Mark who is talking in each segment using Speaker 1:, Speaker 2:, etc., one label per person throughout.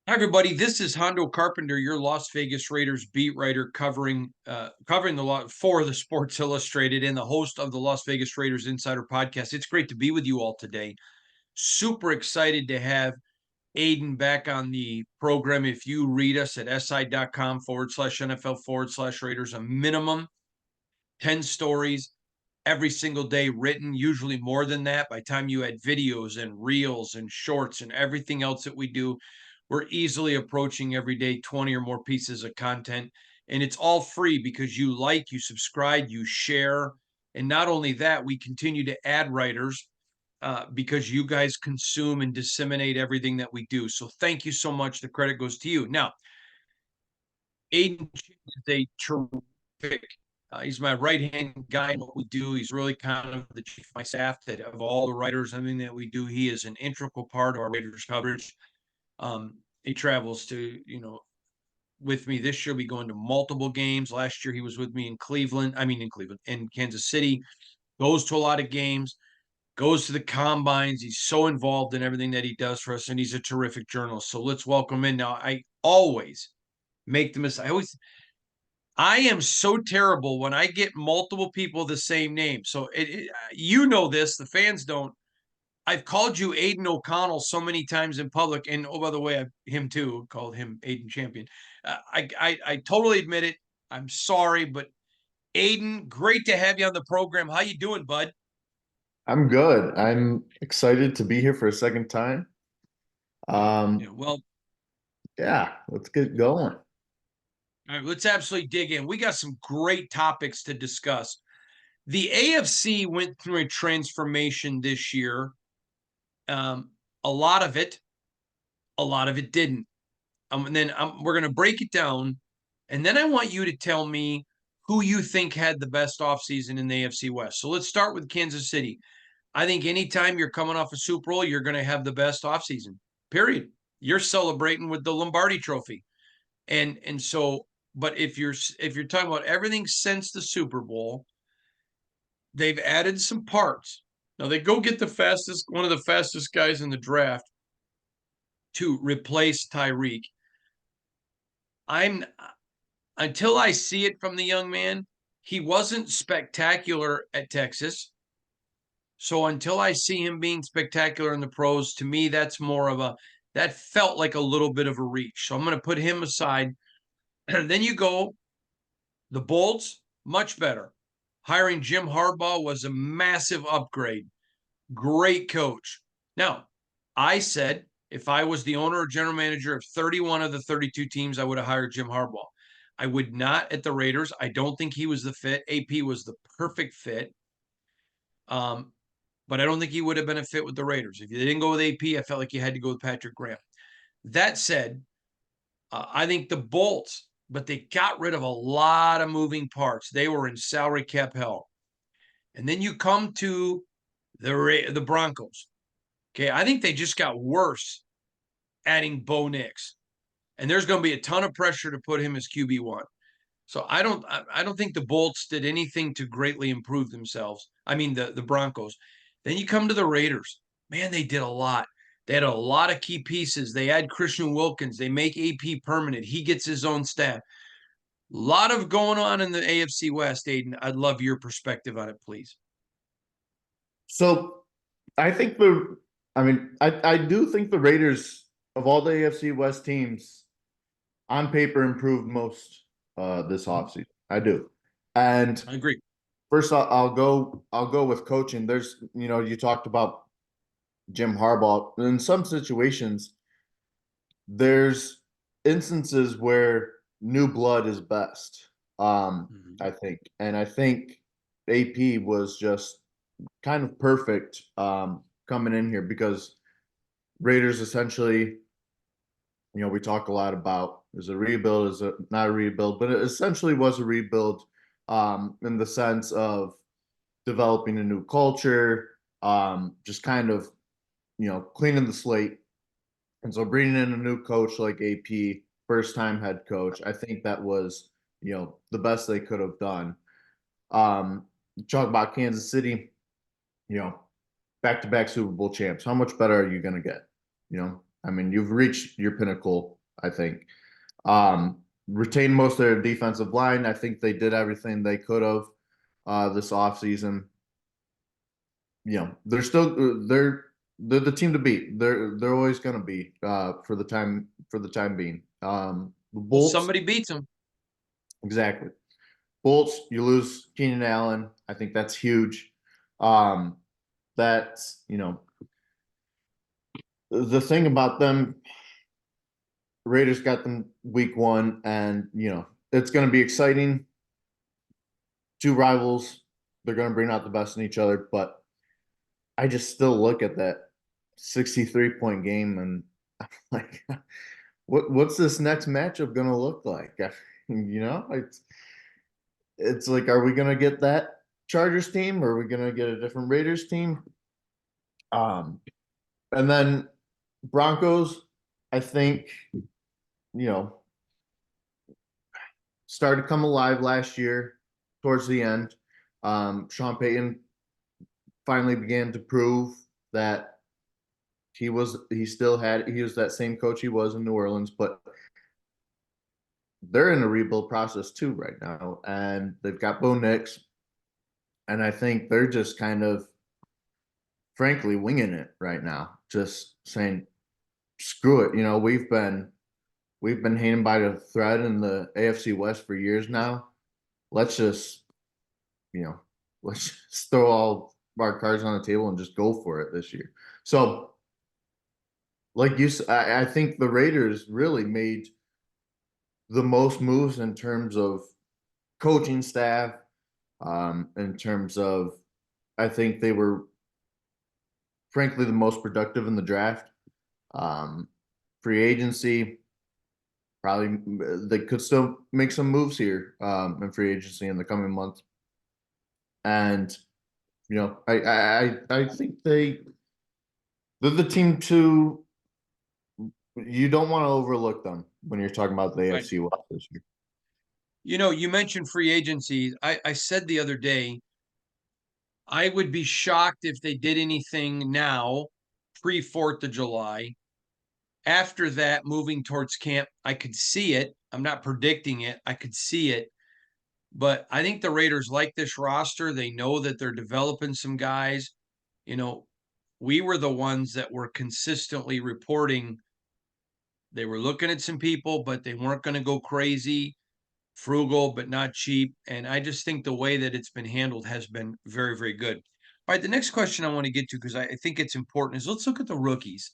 Speaker 1: Hi, everybody. This is Hondo Carpenter, your Las Vegas Raiders beat writer covering the lot for the Sports Illustrated and the host of the Las Vegas Raiders Insider Podcast. It's great to be with you all today. Super excited to have Aiden back on the program. If you read us at si.com/NFL/Raiders, a minimum 10 stories every single day written, usually more than that. By the time you add videos and reels and shorts and everything else that we do, we're easily approaching every day 20 or more pieces of content. And it's all free because you like, you subscribe, you share. And not only that, we continue to add writers because you guys consume and disseminate everything that we do. So thank you so much. The credit goes to you. Now, Aiden is a terrific. He's my right hand guy in what we do. He's really kind of the chief of my staff. That of all the writers, everything that we do, he is an integral part of our Raiders coverage. He travels to with me this year. We go into multiple games. Last year he was with me in Cleveland. I mean in Kansas City. Goes to a lot of games. Goes to the combines. He's so involved in everything that he does for us, and he's a terrific journalist. So let's welcome in. Now, I always make the mistake. I am so terrible when I get multiple people the same name. So you know this, the fans don't. I've called you Aiden O'Connell so many times in public, and oh, by the way, him too called him Aiden Champion. I totally admit it. I'm sorry, but Aiden, great to have you on the program. How you doing, bud?
Speaker 2: I'm good. I'm excited to be here for a second time.
Speaker 1: Yeah,
Speaker 2: Um,
Speaker 1: well,
Speaker 2: yeah, let's get going.
Speaker 1: all right, let's absolutely dig in. We got some great topics to discuss. The AFC went through a transformation this year. Um, a lot of it, a lot of it didn't. And then we're going to break it down. And then I want you to tell me who you think had the best offseason in the AFC West. So let's start with Kansas City. I think anytime you're coming off a Super Bowl, you're going to have the best offseason, period. You're celebrating with the Lombardi trophy. And so, but if you're talking about everything since the Super Bowl, they've added some parts. Now they go get one of the fastest guys in the draft to replace Tyreek. I'm Until I see it from the young man, he wasn't spectacular at Texas. So until I see him being spectacular in the pros, to me, that felt like a little bit of a reach. So I'm going to put him aside. And then you go, the Bolts, much better. Hiring Jim Harbaugh was a massive upgrade. Great coach. Now, I said if I was the owner or general manager of 31 of the 32 teams, I would have hired Jim Harbaugh. I would not at the Raiders. I don't think he was the fit. AP was the perfect fit. Um, but I don't think he would have been a fit with the Raiders. If you didn't go with AP, I felt like you had to go with Patrick Graham. That said, I think the Bolts, but they got rid of a lot of moving parts. They were in salary cap hell. And then you come to the Broncos. Okay, I think they just got worse adding Bo Nix, and there's going to be a ton of pressure to put him as QB1. So I don't think the Bolts did anything to greatly improve themselves. I mean the Broncos. Then you come to the Raiders. Man, they did a lot. They had a lot of key pieces. They add Christian Wilkins. They make AP permanent. He gets his own staff. A lot of going on in the AFC West, Aiden. I'd love your perspective on it, please.
Speaker 2: So I think I do think the Raiders of all the AFC West teams on paper improved most this offseason. I do. And
Speaker 1: I agree.
Speaker 2: first I'll go with coaching. There's, you talked about Jim Harbaugh. In some situations, there's instances where new blood is best.
Speaker 1: Mm-hmm.
Speaker 2: I think, and I think AP was just kind of perfect coming in here because Raiders essentially, we talk a lot about is a rebuild, is a not a rebuild, but it essentially was a rebuild in the sense of developing a new culture, just kind of cleaning the slate. And so bringing in a new coach like AP, first time head coach, I think that was, the best they could have done. Talk about Kansas City, you know, back to back Super Bowl champs. How much better are you going to get? You know, I mean, you've reached your pinnacle, I think. Retained most of their defensive line. I think they did everything they could have this offseason. You know, they're still they're the team to beat. They're always going to be for the time being. The
Speaker 1: Well,
Speaker 2: Bolts,
Speaker 1: somebody beats them.
Speaker 2: exactly. Bolts, you lose Keenan Allen. I think that's huge. Um, that's, you know, the thing about them, Raiders got them week one, and, you know, it's going to be exciting. Two rivals, they're going to bring out the best in each other, but I just still look at that 63-point game and I'm like, what's this next matchup going to look like? You know, it's like, are we going to get that Chargers team, or are we going to get a different Raiders team? Um, and then Broncos, I think, you know, started to come alive last year towards the end. Sean Payton finally began to prove that he was that same coach he was in New Orleans, but they're in a rebuild process too right now, and they've got Bo Nix, and I think they're just kind of frankly winging it right now, just saying screw it. You know, we've been hanging by the thread in the AFC West for years now. Let's just, you know, let's just throw all our cards on the table and just go for it this year. So, like I think the Raiders really made the most moves in terms of coaching staff, in terms of, I think they were frankly the most productive in the draft. Um, Free agency, probably they could still make some moves here in free agency in the coming months. And you know, I think they're the team to, you don't want to overlook them when you're talking about the
Speaker 1: Right.
Speaker 2: AFC West this year.
Speaker 1: You know, you mentioned free agency. I said the other day, I would be shocked if they did anything now, pre 4th of July. After that, moving towards camp, I could see it. I'm not predicting it. I could see it. But I think the Raiders like this roster. They know that they're developing some guys. You know, we were the ones that were consistently reporting they were looking at some people, but they weren't going to go crazy, frugal, but not cheap. And I just think the way that it's been handled has been very, very good. All right, the next question I want to get to, because I think it's important, is let's look at the rookies.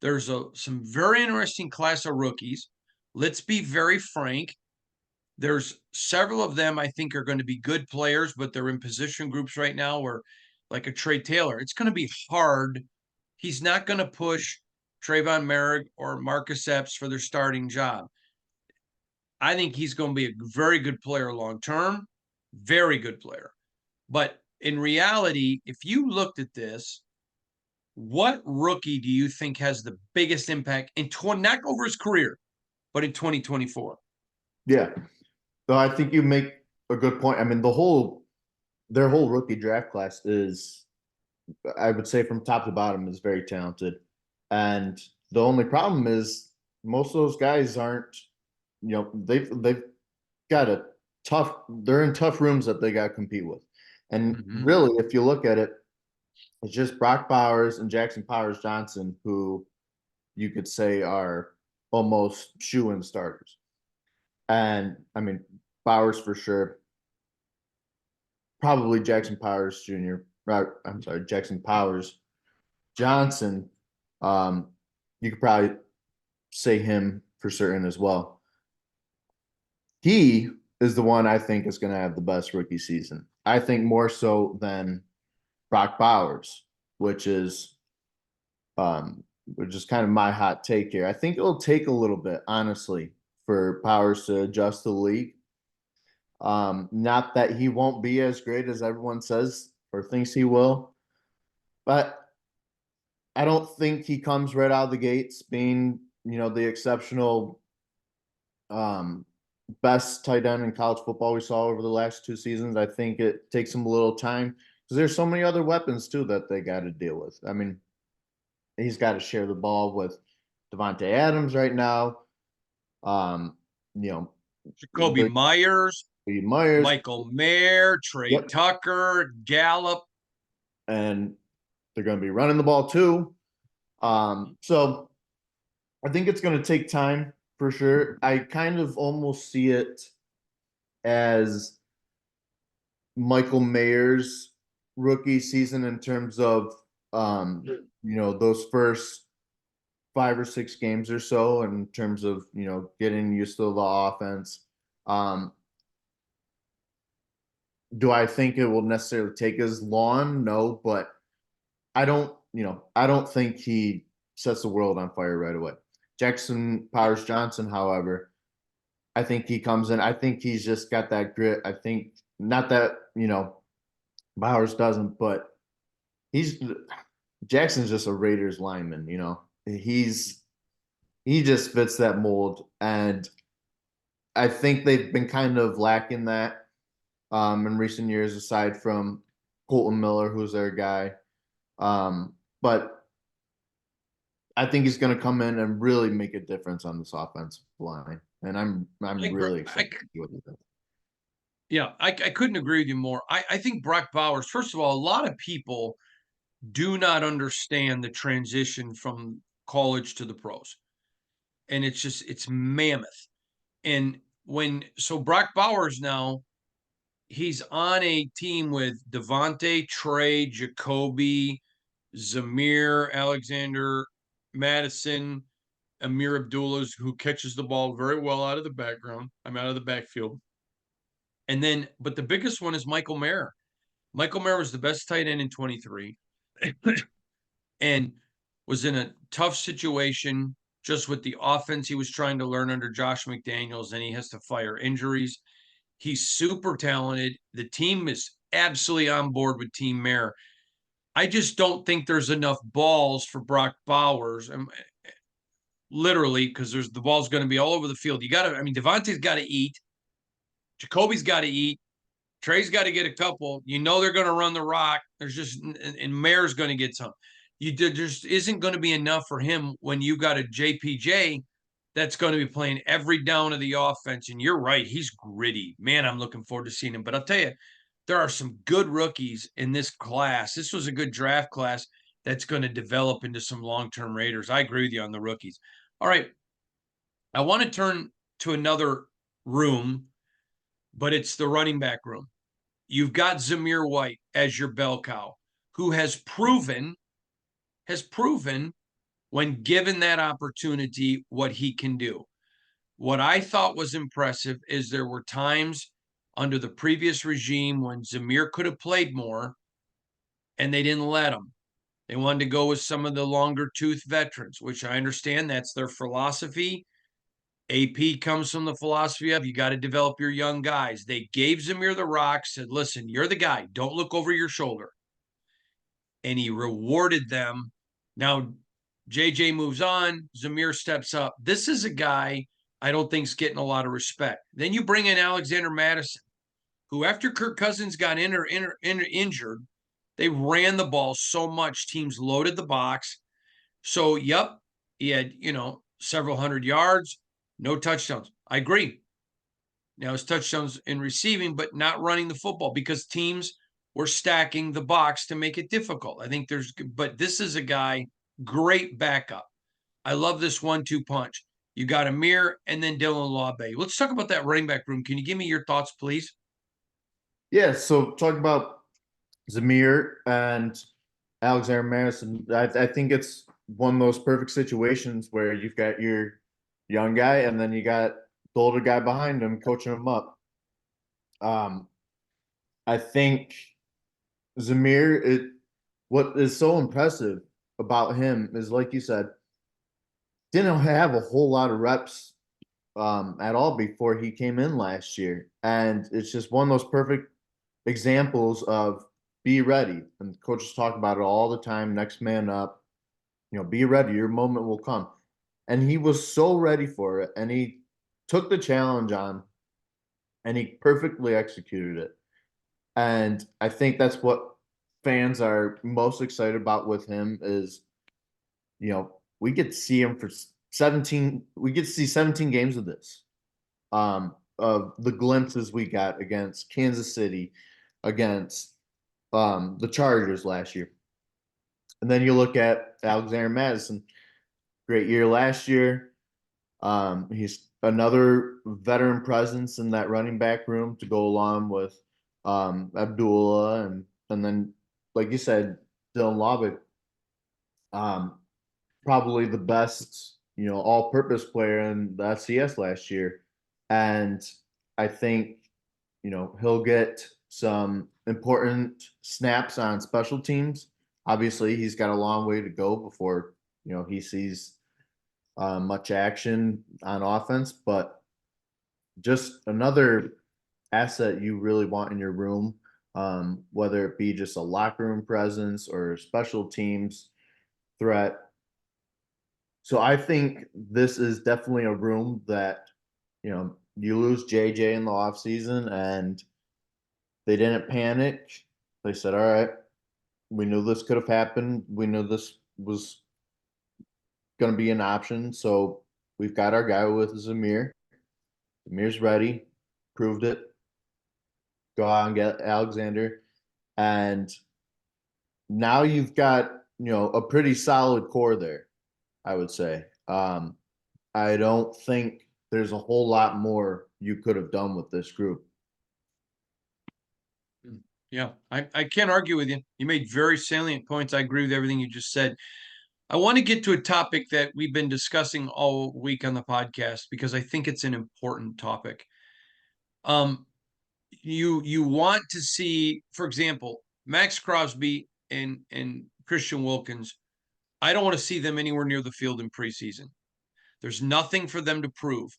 Speaker 1: There's some very interesting class of rookies. Let's be very frank. There's several of them I think are going to be good players, but they're in position groups right now where, like a Trey Taylor, it's going to be hard. He's not going to push Trayvon Merrick or Marcus Epps for their starting job. I think he's going to be a very good player long term, very good player. But in reality, if you looked at this, what rookie do you think has the biggest impact in not over his career, but in 2024?
Speaker 2: Yeah. So I think you make a good point. I mean, their whole rookie draft class is, I would say, from top to bottom, is very talented. And the only problem is most of those guys aren't, you know, they've got a they're in tough rooms that they got to compete with. And
Speaker 1: Mm-hmm.
Speaker 2: really, if you look at it, it's just Brock Bowers and Jackson Powers Johnson who you could say are almost shoe-in starters. And I mean, Bowers for sure, probably Jackson Powers Jr. Right, I'm sorry, Jackson Powers Johnson. Um, you could probably say him for certain as well. He is the one I think is going to have the best rookie season. I think more so than Brock Bowers, which is kind of my hot take here. I think it'll take a little bit, honestly, for Powers to adjust to the league. Not that he won't be as great as everyone says or thinks he will, but I don't think he comes right out of the gates being, you know, the exceptional um, best tight end in college football we saw over the last two seasons. I think it takes him a little time because there's so many other weapons too that they got to deal with. I mean, he's got to share the ball with Devontae Adams right now. You know,
Speaker 1: Jacoby
Speaker 2: the
Speaker 1: Myers,
Speaker 2: Myers.
Speaker 1: Michael Mayer, Trey
Speaker 2: Yep.
Speaker 1: Tucker, Gallup.
Speaker 2: And they're going to be running the ball too. So I think it's going to take time for sure. I kind of almost see it as Michael Mayer's rookie season in terms of those first 5 or 6 games or so in terms of getting used to the offense. Um, do I think it will necessarily take as long? No, but I don't think he sets the world on fire right away. Jackson Powers Johnson, however, I think he comes in. I think he's just got that grit. I think not that, Bowers doesn't, but he's Jackson's just a Raiders lineman. He just fits that mold. And I think they've been kind of lacking that in recent years, aside from Colton Miller, who's their guy. But I think he's going to come in and really make a difference on this offensive line, and I'm
Speaker 1: I, agree-
Speaker 2: really excited to see what he does.
Speaker 1: yeah, I couldn't agree with you more. I think Brock Bowers, first of all, a lot of people do not understand the transition from college to the pros. And it's mammoth. And Brock Bowers now, he's on a team with Devontae, Trey, Jacoby, Zamir, Alexander, Madison, Amir Abdullah, who catches the ball very well out of the background. I'm out of the backfield. And then, but the biggest one is Michael Mayer. Michael Mayer was the best tight end in 23 and was in a tough situation just with the offense he was trying to learn under Josh McDaniels, and he has to fire injuries. He's super talented. The team is absolutely on board with Team Mayer. I just don't think there's enough balls for Brock Bowers. Literally, because there's the ball's going to be all over the field. Devontae's got to eat. Jacoby's got to eat. Trey's got to get a couple. They're going to run the rock. There's just and Mayer's going to get some. There just isn't going to be enough for him when you got a JPJ that's going to be playing every down of the offense. And you're right, he's gritty. Man, I'm looking forward to seeing him. But I'll tell you, there are some good rookies in this class. This was a good draft class that's going to develop into some long-term Raiders. I agree with you on the rookies. All right. I want to turn to another room, but it's the running back room. You've got Zamir White as your bell cow, who has proven when given that opportunity what he can do. What I thought was impressive is there were times under the previous regime when Zamir could have played more and they didn't let him. They wanted to go with some of the longer tooth veterans, which I understand that's their philosophy. AP comes from the philosophy of you got to develop your young guys. They gave Zamir the rock, said, listen, you're the guy. Don't look over your shoulder. And he rewarded them. Now, JJ moves on. Zamir steps up. This is a guy I don't think is getting a lot of respect. Then you bring in Alexander Madison, who after Kirk Cousins got injured, they ran the ball so much, teams loaded the box. So, yep, he had, several hundred yards, no touchdowns. I agree. Now, his touchdowns in receiving, but not running the football because teams were stacking the box to make it difficult. I think but this is a guy, great backup. I love this 1-2 punch. You got Amir and then Dylan Lawbay. Let's talk about that running back room. Can you give me your thoughts, please?
Speaker 2: Yeah, so talk about Zamir and Alexander Madison. I think it's one of those perfect situations where you've got your young guy and then you got the older guy behind him coaching him up. I think what is so impressive about him is, like you said, didn't have a whole lot of reps at all before he came in last year. And it's just one of those perfect examples of be ready. And coaches talk about it all the time. Next man up, be ready. Your moment will come. And he was so ready for it. And he took the challenge on and he perfectly executed it. And I think that's what fans are most excited about with him is, we get to see him for we get to see 17 games of this. Of the glimpses we got against Kansas City, against the Chargers last year. And then you look at Alexander Madison, great year last year. He's another veteran presence in that running back room to go along with Abdullah and then, like you said, Dylan Lovick, um, probably the best, all-purpose player in the FCS last year. And I think, he'll get some important snaps on special teams. Obviously, he's got a long way to go before, he sees much action on offense, but just another asset you really want in your room, whether it be just a locker room presence or special teams threat. So I think this is definitely a room that, you lose JJ in the offseason and they didn't panic. They said, all right, we knew this could have happened. We knew this was going to be an option. So we've got our guy with Zamir. Zamir's ready, proved it. Go out and get Alexander. And now you've got, a pretty solid core there, I would say. I don't think there's a whole lot more you could have done with this group.
Speaker 1: Yeah, I can't argue with you. You made very salient points. I agree with everything you just said. I want to get to a topic that we've been discussing all week on the podcast because I think it's an important topic. You want to see, for example, Max Crosby and Christian Wilkins. I don't want to see them anywhere near the field in preseason. There's nothing for them to prove.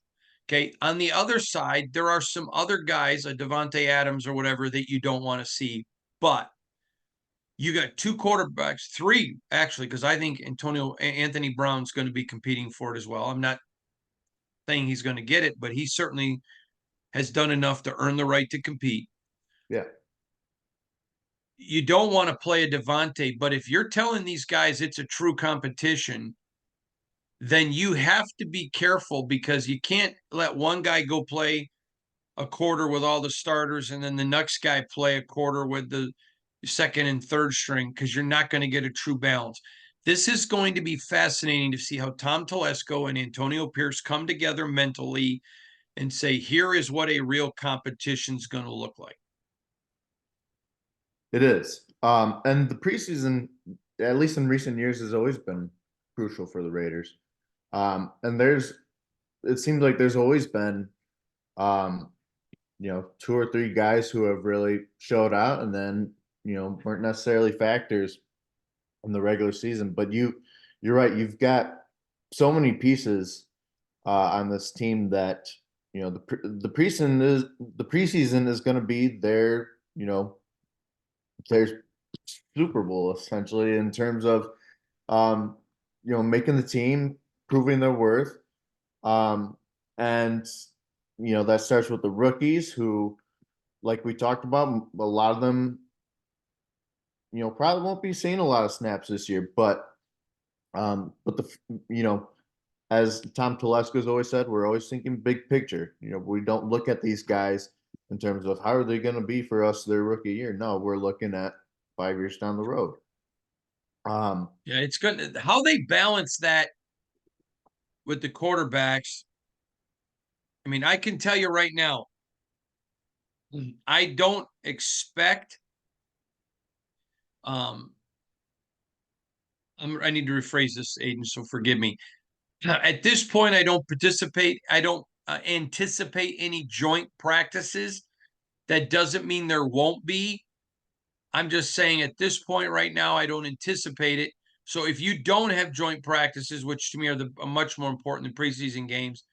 Speaker 1: Okay. On the other side, there are some other guys, a Devontae Adams or whatever, that you don't want to see. But you got two quarterbacks, three actually, because I think Anthony Brown's going to be competing for it as well. I'm not saying he's going to get it, but he certainly has done enough to earn the right to compete.
Speaker 2: Yeah.
Speaker 1: You don't want to play a Devontae, but if you're telling these guys it's a true competition, then you have to be careful because you can't let one guy go play a quarter with all the starters and then the next guy play a quarter with the second and third string because you're not going to get a true balance. This is going to be fascinating to see how Tom Telesco and Antonio Pierce come together mentally and say, here is what a real competition is going to look like.
Speaker 2: It is. And the preseason, at least in recent years, has always been crucial for the Raiders. And it seems like there's always been, two or three guys who have really showed out and then, weren't necessarily factors in the regular season. But you're right. You've got so many pieces on this team that, the preseason is going to be their Super Bowl essentially in terms of, making the team, proving their worth. And, that starts with the rookies who, like we talked about, a lot of them, probably won't be seeing a lot of snaps this year, but as Tom Telesco's always said, we're always thinking big picture. We don't look at these guys in terms of how are they going to be for us their rookie year. No, we're looking at 5 years down the road.
Speaker 1: Yeah, it's good. How they balance that with the quarterbacks. I mean, I can tell you right now, I don't expect. I need to rephrase this, Aiden, so forgive me. At this point, I don't participate. I don't anticipate any joint practices. That doesn't mean there won't be. I'm just saying at this point right now, I don't anticipate it. So if you don't have joint practices, which to me are much more important than preseason games,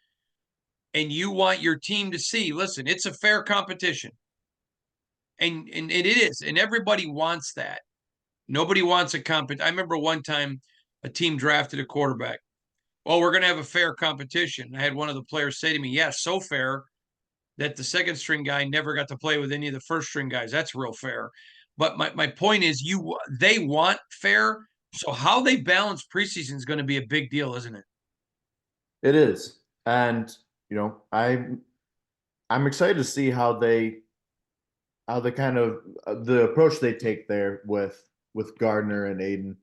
Speaker 1: and you want your team to see, listen, it's a fair competition. And it is. And everybody wants that. Nobody wants a competition. I remember one time a team drafted a quarterback. Well, we're going to have a fair competition. I had one of the players say to me, yes, so fair that the second string guy never got to play with any of the first string guys. That's real fair. But my point is they want fair. So how they balance preseason is going to be a big deal, isn't it?
Speaker 2: It is. And, I'm excited to see how they kind of the approach they take there with Gardner and Aiden.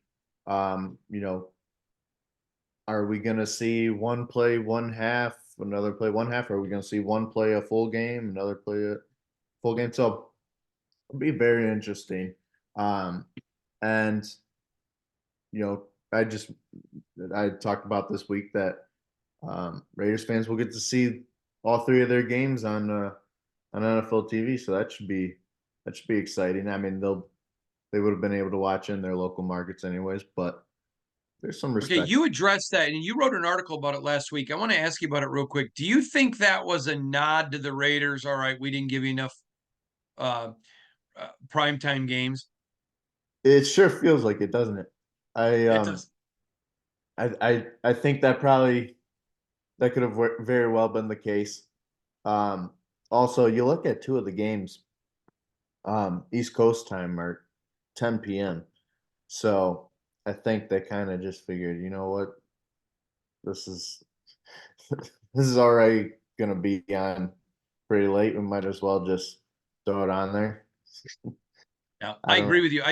Speaker 2: Um, you know, are we going to see one play one half, another play one half? Are we going to see one play a full game, another play a full game? So it'll be very interesting. Um, and you know, I talked about this week that Raiders fans will get to see all three of their games on NFL TV. So that should be exciting. I mean, they would have been able to watch in their local markets anyways, but there's some
Speaker 1: Okay,
Speaker 2: respect.
Speaker 1: you addressed that and you wrote an article about it last week. I want to ask you about it real quick. Do you think that was a nod to the Raiders? All right, we didn't give you enough uh, primetime games.
Speaker 2: It sure feels like it, doesn't it? I
Speaker 1: It
Speaker 2: um
Speaker 1: does.
Speaker 2: I think that could have very well been the case. Um, Also, you look at two of the games, East Coast time are 10 p.m. So I think they kind of just figured, you know what, this is this is already gonna be on pretty late. We might as well just throw it on there.
Speaker 1: Yeah,
Speaker 2: I
Speaker 1: I
Speaker 2: don't
Speaker 1: agree
Speaker 2: know.
Speaker 1: with you.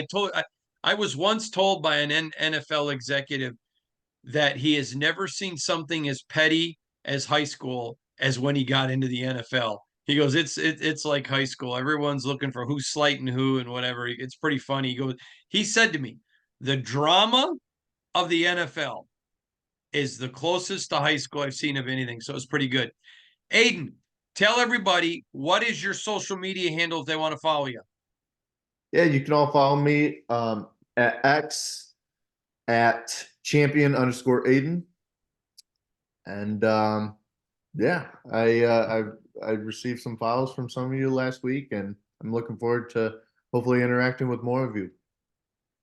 Speaker 1: I was once told by an NFL executive that he has never seen something as petty as high school as when he got into the NFL. He goes, it's like high school. Everyone's looking for who's slighting who and whatever. It's pretty funny. He said to me, the drama of the NFL is the closest to high school I've seen of anything. So it's pretty good. Aiden, tell everybody what is your social media handle if they want to follow you.
Speaker 2: Yeah, you can all follow me at X at champion_Aiden. And yeah, I received some files from some of you last week, and I'm looking forward to hopefully interacting with more of you.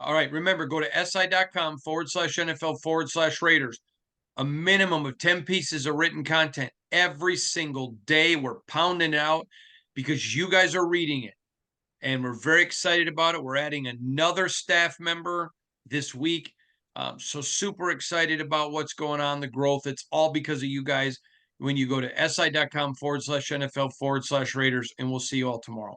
Speaker 1: All right. Remember, go to si.com/NFL/Raiders. A minimum of 10 pieces of written content every single day. We're pounding it out because you guys are reading it. And we're very excited about it. We're adding another staff member this week. So super excited about what's going on, the growth. It's all because of you guys when you go to si.com/NFL/Raiders, and we'll see you all tomorrow.